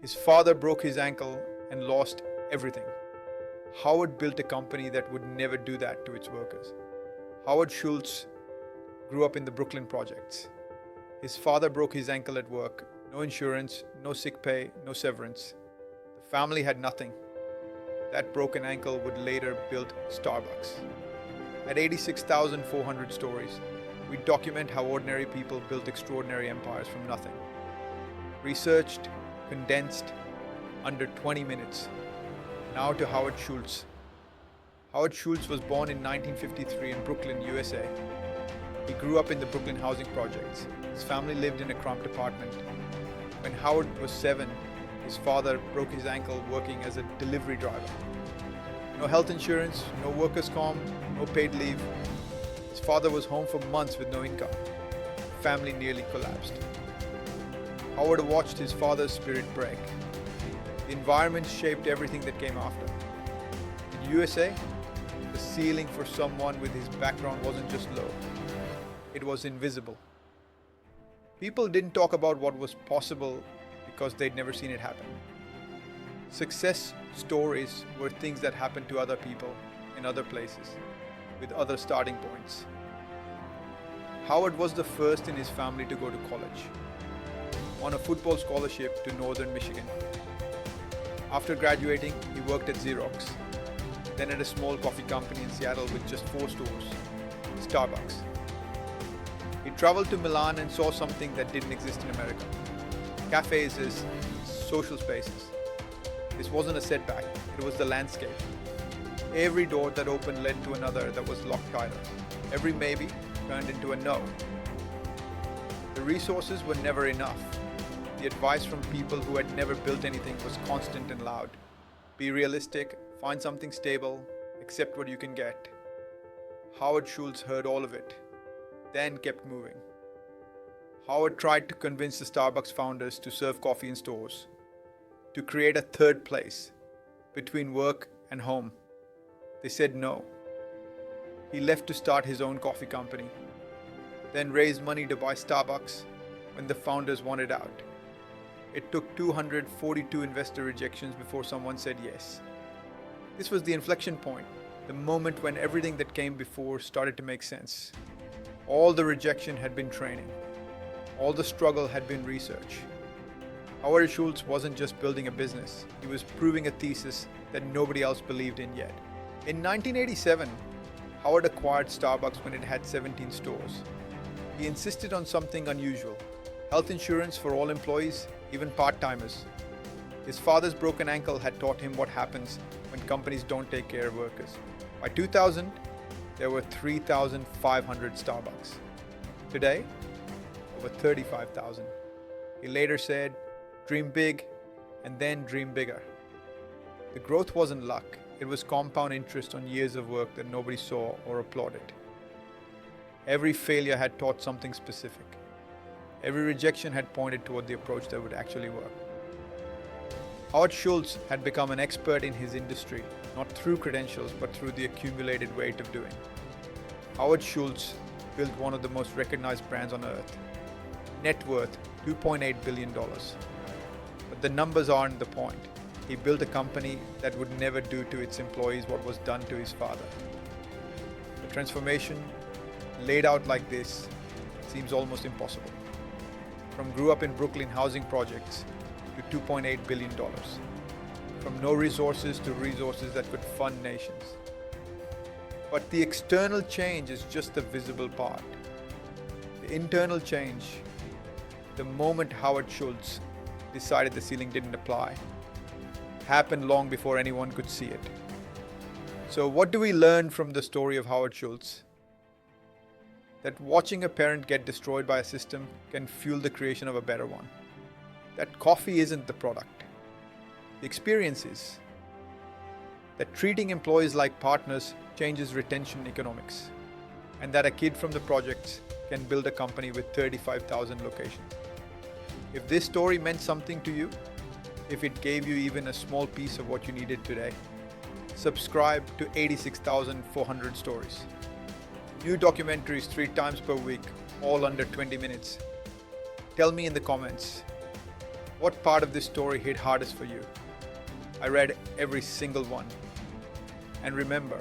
His father broke his ankle and lost everything. Howard built a company that would never do that to its workers. Howard Schultz grew up in the Brooklyn projects. His father broke his ankle at work. No insurance, no sick pay, no severance. The family had nothing. That broken ankle would later build Starbucks. At 86,400 stories, we document how ordinary people built extraordinary empires from nothing. Researched, condensed, under 20 minutes. Now to Howard Schultz. Howard Schultz was born in 1953 in Brooklyn, USA. He grew up in the Brooklyn Housing Projects. His family lived in a cramped apartment. When Howard was 7, his father broke his ankle working as a delivery driver. No health insurance, no workers' comp, no paid leave. His father was home for months with no income. The family nearly collapsed. Howard watched his father's spirit break. The environment shaped everything that came after. In USA, the ceiling for someone with his background wasn't just low. It was invisible. People didn't talk about what was possible because they'd never seen it happen. Success stories were things that happened to other people in other places, with other starting points. Howard was the first in his family to go to college, on a football scholarship to Northern Michigan. After graduating, he worked at Xerox, then at a small coffee company in Seattle with just 4 stores, Starbucks. He traveled to Milan and saw something that didn't exist in America. Cafes as social spaces. This wasn't a setback, it was the landscape. Every door that opened led to another that was locked tighter. Every maybe turned into a no. The resources were never enough. The advice from people who had never built anything was constant and loud. Be realistic, find something stable, accept what you can get. Howard Schultz heard all of it, then kept moving. Howard tried to convince the Starbucks founders to serve coffee in stores, to create a third place between work and home. They said no. He left to start his own coffee company, then raised money to buy Starbucks when the founders wanted out. It took 242 investor rejections before someone said yes. This was the inflection point, the moment when everything that came before started to make sense. All the rejection had been training. All the struggle had been research. Howard Schultz wasn't just building a business, he was proving a thesis that nobody else believed in yet. In 1987, Howard acquired Starbucks when it had 17 stores. He insisted on something unusual: health insurance for all employees, even part-timers. His father's broken ankle had taught him what happens when companies don't take care of workers. By 2000, there were 3,500 Starbucks. Today, over 35,000. He later said, "Dream big, and then dream bigger." The growth wasn't luck, it was compound interest on years of work that nobody saw or applauded. Every failure had taught something specific. Every rejection had pointed toward the approach that would actually work. Howard Schultz had become an expert in his industry, not through credentials, but through the accumulated weight of doing. Howard Schultz built one of the most recognized brands on earth. Net worth, $2.8 billion. But the numbers aren't the point. He built a company that would never do to its employees what was done to his father. The transformation, laid out like this, seems almost impossible. From grew up in Brooklyn Housing Projects to $2.8 billion. From no resources to resources that could fund nations. But the external change is just the visible part. The internal change, the moment Howard Schultz decided the ceiling didn't apply, happened long before anyone could see it. So what do we learn from the story of Howard Schultz? That watching a parent get destroyed by a system can fuel the creation of a better one. That coffee isn't the product. The experience is. That treating employees like partners changes retention economics. And that a kid from the projects can build a company with 35,000 locations. If this story meant something to you, if it gave you even a small piece of what you needed today, subscribe to 86,400 stories. New documentaries 3 times per week, all under 20 minutes. Tell me in the comments, What part of this story hit hardest for you? I read every single one. And remember,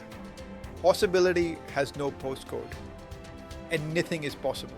possibility has no postcode. Anything is possible.